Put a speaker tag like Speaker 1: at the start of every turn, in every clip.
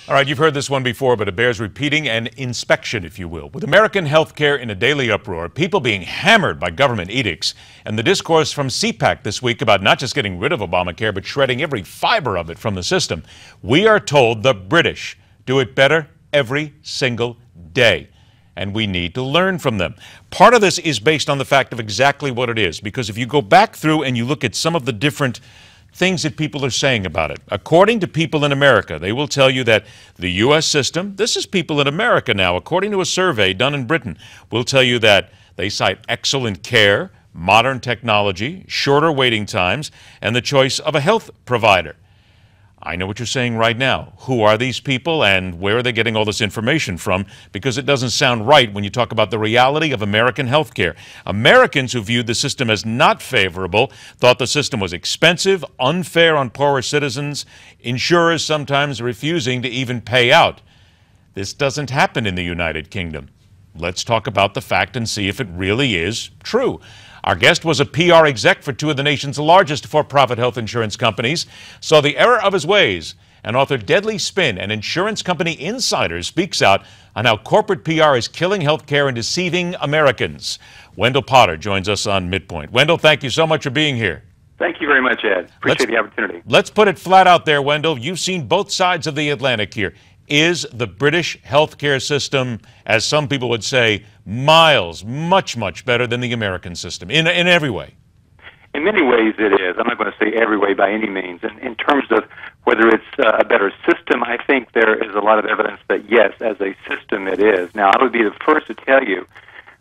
Speaker 1: All right, you've heard this one before, but it bears repeating and inspection, if you will. With American healthcare in a daily uproar, people being hammered by government edicts, and the discourse from CPAC this week about not just getting rid of Obamacare, but shredding every fiber of it from the system, we are told the British do it better every single day. And we need to learn from them. Part of this is based on the fact of exactly what it is, because if you go back through and you look at some of the different things that people are saying about it. According to people in America, they will tell you that the U.S. system, this is people in America now, according to a survey done in Britain, will tell you that they cite excellent care, modern technology, shorter waiting times, and the choice of a health provider. I know what you're saying right now. Who are these people and where are they getting all this information from? Because it doesn't sound right when you talk about the reality of American health care. Americans who viewed the system as not favorable thought the system was expensive, unfair on poorer citizens, insurers sometimes refusing to even pay out. This doesn't happen in the United Kingdom. Let's talk about the fact and see if it really is true. Our guest was a PR exec for two of the nation's largest for-profit health insurance companies, saw the error of his ways, and authored Deadly Spin, an insurance company insider speaks out on how corporate PR is killing health care and deceiving Americans. Wendell Potter joins us on Midpoint. Wendell, thank you so much for being here.
Speaker 2: Thank you very much, Ed. Appreciate the opportunity.
Speaker 1: Let's put it flat out there, Wendell. You've seen both sides of the Atlantic here. Is the British healthcare system, as some people would say, miles, much, much better than the American system in every way?
Speaker 2: In many ways it is. I'm not going to say every way by any means. In terms of whether it's a better system, I think there is a lot of evidence that yes, as a system it is. Now, I would be the first to tell you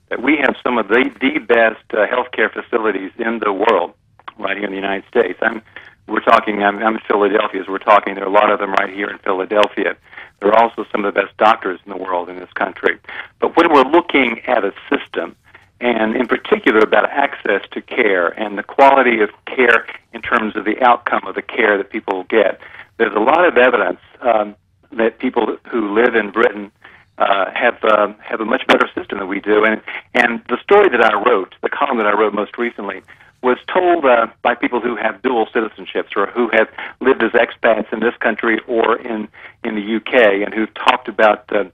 Speaker 2: that we have some of the best healthcare facilities in the world right here in the United States. I'm in Philadelphia, so we're talking, there are a lot of them right here in Philadelphia. There are also some of the best doctors in the world in this country. But when we're looking at a system, and in particular about access to care and the quality of care in terms of the outcome of the care that people get, there's a lot of evidence that people who live in Britain have a much better system than we do. And the story that I wrote, the column that I wrote most recently, was told by people who have dual citizenships or who have lived as expats in this country or in the UK, and who've talked about the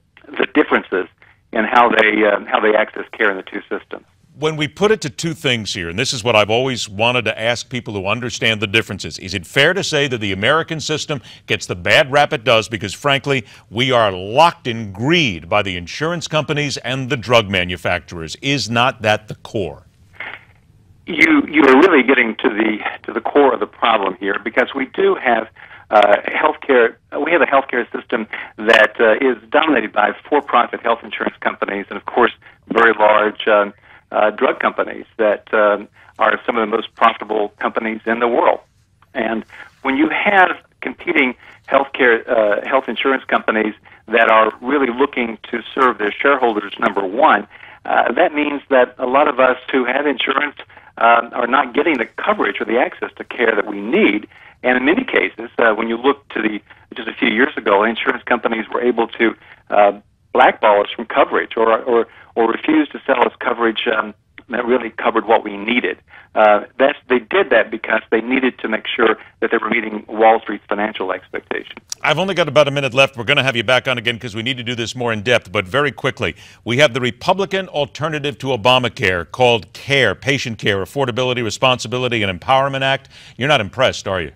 Speaker 2: differences in how they access care in the two systems.
Speaker 1: When we put it to two things here, and this is what I've always wanted to ask people who understand the differences, is it fair to say that the American system gets the bad rap it does because, frankly, we are locked in greed by the insurance companies and the drug manufacturers? Is not that the core?
Speaker 2: You are really getting to the core of the problem here, because we do have healthcare. We have a healthcare system that is dominated by for-profit health insurance companies, and of course, very large drug companies that are some of the most profitable companies in the world. And when you have competing health insurance companies that are really looking to serve their shareholders, number one, that means that a lot of us who have insurance are not getting the coverage or the access to care that we need. And in many cases, when you look to just a few years ago, insurance companies were able to blackball us from coverage or refuse to sell us coverage that really covered what we needed. They did that because they needed to make sure that they were meeting Wall Street's financial expectations.
Speaker 1: I've only got about a minute left. We're going to have you back on again because we need to do this more in depth. But very quickly, we have the Republican alternative to Obamacare called CARE, Patient Care, Affordability, Responsibility, and Empowerment Act. You're not impressed, are you?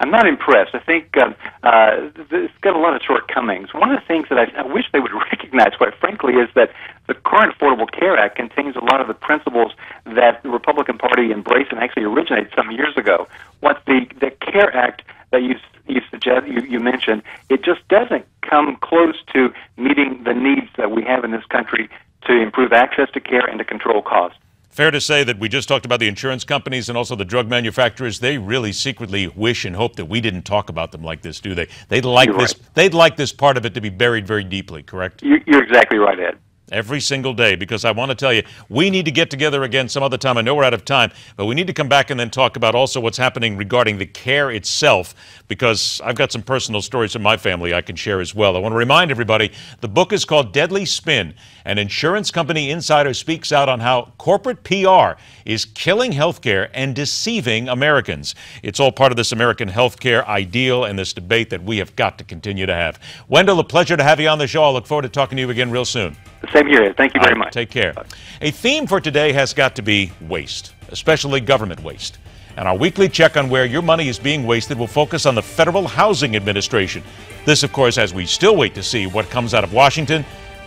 Speaker 2: I'm not impressed. I think it's got a lot of shortcomings. One of the things that I wish they would recognize, quite frankly, is that the current Affordable Care Act contains a lot of the principles that the Republican Party embraced and actually originated some years ago. What the Care Act that you mentioned, it just doesn't come close to meeting the needs that we have in this country to improve access to care and to control costs.
Speaker 1: Fair to say that we just talked about the insurance companies and also the drug manufacturers. They really secretly wish and hope that we didn't talk about them like this, do they? They'd like this. Right. They'd like this part of it to be buried very deeply. Correct?
Speaker 2: You're exactly right, Ed.
Speaker 1: every single day, because I want to tell you, we need to get together again some other time. I know we're out of time, but we need to come back and then talk about also what's happening regarding the care itself, because I've got some personal stories from my family I can share as well. I want to remind everybody, the book is called Deadly Spin. An insurance company insider speaks out on how corporate PR is killing healthcare and deceiving Americans. It's all part of this American healthcare ideal and this debate that we have got to continue to have. Wendell, a pleasure to have you on the show. I look forward to talking to you again real soon.
Speaker 2: Same here. Thank you very much.
Speaker 1: Take care. A theme for today has got to be waste, especially government waste. And our weekly check on where your money is being wasted will focus on the Federal Housing Administration. This, of course, as we still wait to see what comes out of Washington,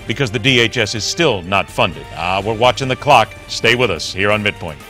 Speaker 1: because the DHS is still not funded. We're watching the clock. Stay with us here on Midpoint.